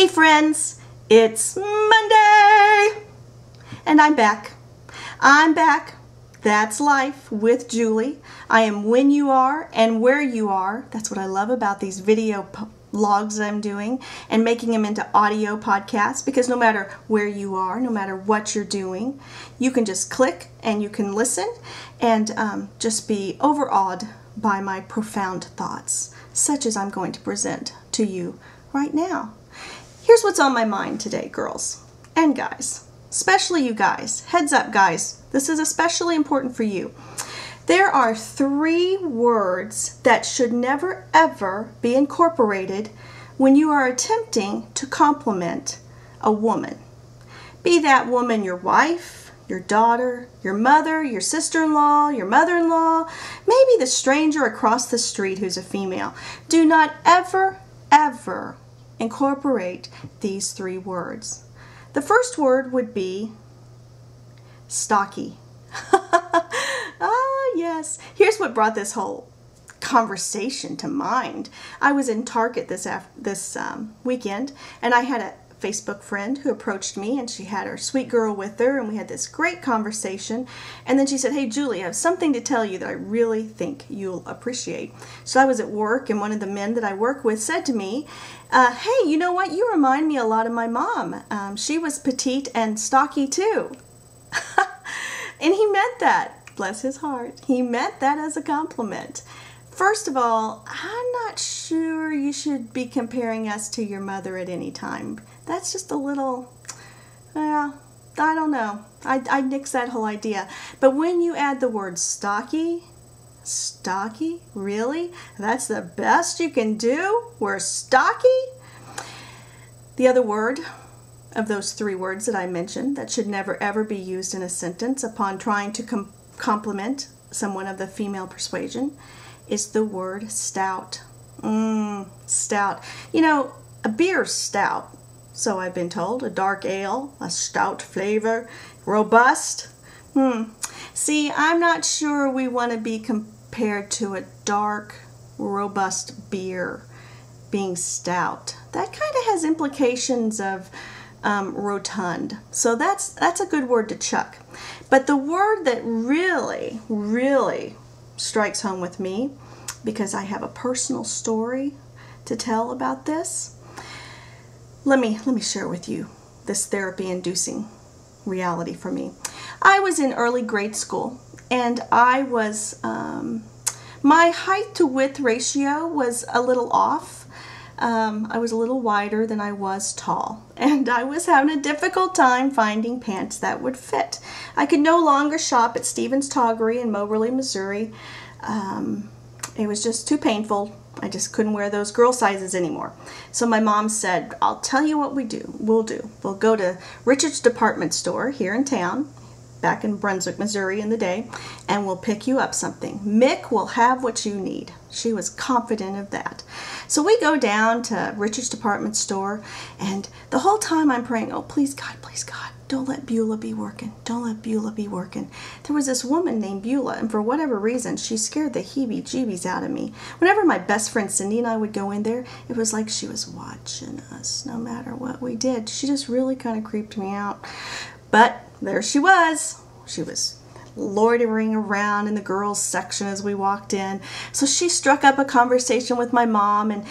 Hey friends, it's Monday, and I'm back. I'm back. That's life with Julie. I am when you are and where you are. That's what I love about these video vlogs that I'm doing and making them into audio podcasts, because no matter where you are, no matter what you're doing, you can just click and you can listen and just be overawed by my profound thoughts, such as I'm going to present to you right now. Here's what's on my mind today, girls and guys, especially you guys. Heads up, guys. This is especially important for you. There are 3 words that should never ever be incorporated when you are attempting to compliment a woman. Be that woman your wife, your daughter, your mother, your sister-in-law, your mother-in-law, maybe the stranger across the street who's a female. Do not ever, ever incorporate these 3 words. The first word would be stocky. Ah, yes. Here's what brought this whole conversation to mind. I was in Target this weekend, and I had a Facebook friend who approached me, and she had her sweet girl with her, and we had this great conversation. And then she said, "Hey Julie, I have something to tell you that I really think you'll appreciate." So I was at work, and one of the men that I work with said to me, "Hey, you know what? You remind me a lot of my mom. She was petite and stocky too." And he meant that. Bless his heart. He meant that as a compliment. First of all, I'm not sure you should be comparing us to your mother at any time. That's just a little, I don't know. I'd nix that whole idea. But when you add the word stocky, really? That's the best you can do? We're stocky? The other word of those 3 words that I mentioned that should never ever be used in a sentence upon trying to compliment someone of the female persuasion is the word stout. Stout. You know, a beer's stout, so I've been told. A dark ale, a stout flavor, robust. See, I'm not sure we want to be compared to a dark, robust beer being stout. That kind of has implications of rotund. So that's a good word to chuck. But the word that really, really strikes home with me, because I have a personal story to tell about this, let me share with you this therapy-inducing reality for me. I was in early grade school, and I was my height to width ratio was a little off. I was a little wider than I was tall, and I was having a difficult time finding pants that would fit. I could no longer shop at Stevens Toggery in Moberly, Missouri. It was just too painful. I just couldn't wear those girl sizes anymore. So my mom said, "I'll tell you what we'll do. We'll go to Richard's department store here in town, back in Brunswick, Missouri in the day, and we'll pick you up something. Mick will have what you need." She was confident of that. So we go down to Richard's department store, and the whole time I'm praying, "Oh, please God, don't let Beulah be working. Don't let Beulah be working." There was this woman named Beulah, and for whatever reason, she scared the heebie-jeebies out of me. Whenever my best friend Cindy and I would go in there, it was like she was watching us no matter what we did. She just really kind of creeped me out. But there she was. She was loitering around in the girls section as we walked in. So she struck up a conversation with my mom, and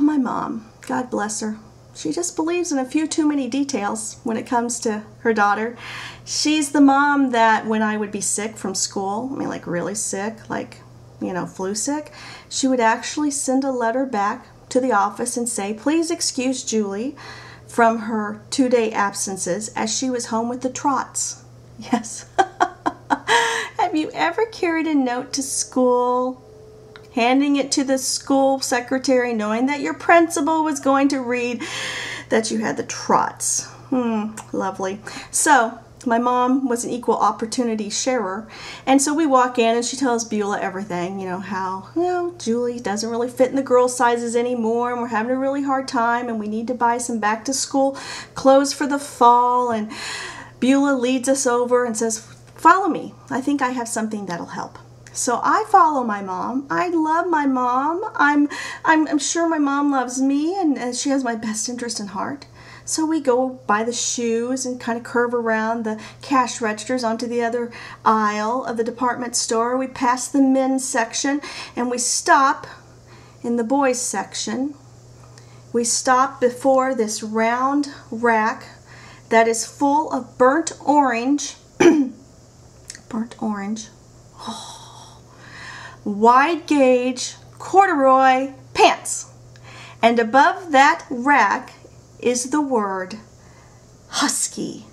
my mom, God bless her, she just believes in a few too many details when it comes to her daughter. She's the mom that when I would be sick from school, I mean like really sick, like, you know, flu sick, she would actually send a letter back to the office and say, "Please excuse Julie from her 2-day absences as she was home with the trots." Yes. Have you ever carried a note to school, handing it to the school secretary, knowing that your principal was going to read that you had the trots? Lovely. So my mom was an equal opportunity sharer, and so we walk in and she tells Beulah everything, you know, how, well, Julie doesn't really fit in the girl sizes anymore, and we're having a really hard time, and we need to buy some back to school clothes for the fall. And Beulah leads us over and says, "Follow me. I think I have something that'll help." So I follow my mom. I love my mom. I'm sure my mom loves me, and she has my best interest in heart. So we go buy the shoes and kind of curve around the cash registers onto the other aisle of the department store. We pass the men's section and we stop in the boys section. We stop before this round rack that is full of burnt orange, burnt orange, wide gauge corduroy pants. And above that rack is the word husky.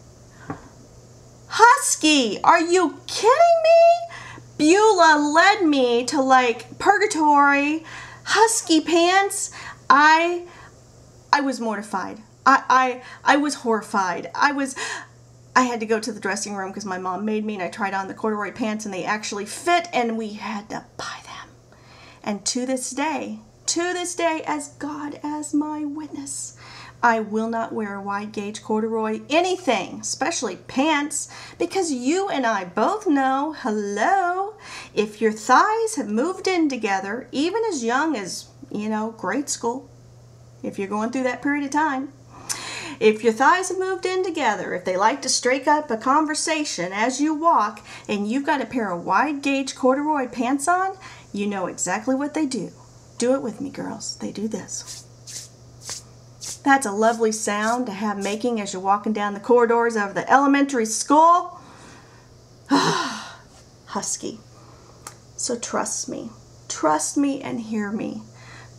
Husky! Are you kidding me? Beulah led me to like purgatory. Husky pants. I was mortified. I was horrified. I had to go to the dressing room because my mom made me, and I tried on the corduroy pants and they actually fit, and we had to buy them. And to this day, as God as my witness, I will not wear a wide gauge corduroy anything, especially pants, because you and I both know, hello, if your thighs have moved in together, even as young as, grade school, if you're going through that period of time, if your thighs have moved in together, if they like to strike up a conversation as you walk, and you've got a pair of wide gauge corduroy pants on, you know exactly what they do. Do it with me, girls. They do this. That's a lovely sound to have making as you're walking down the corridors of the elementary school. Husky. So trust me and hear me.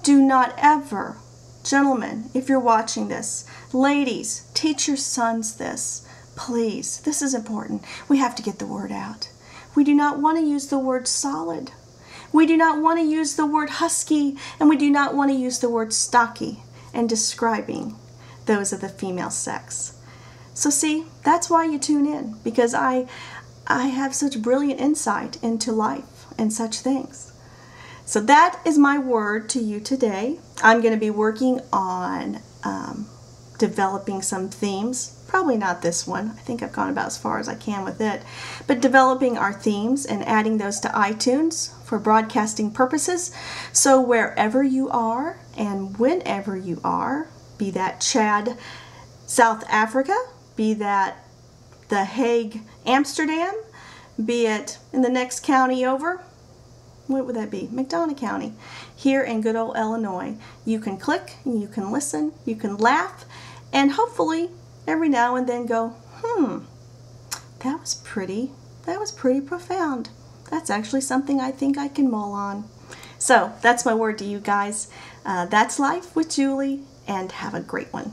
Do not ever, gentlemen, if you're watching this, ladies, teach your sons this. Please, this is important. We have to get the word out. We do not want to use the word solid. We do not want to use the word husky, and we do not want to use the word stocky and describing those of the female sex. So see, that's why you tune in, because I have such brilliant insight into life and such things. So that is my word to you today. I'm going to be working on developing some themes. Probably not this one. I think I've gone about as far as I can with it. But developing our themes and adding those to iTunes for broadcasting purposes. So wherever you are and whenever you are, be that Chad, South Africa, be that The Hague, Amsterdam, be it in the next county over, what would that be? McDonough County, here in good old Illinois. You can click, you can listen, you can laugh, and hopefully every now and then go, that was pretty profound. That's actually something I think I can mull on. So that's my word to you guys. That's Life with Julie, and have a great one.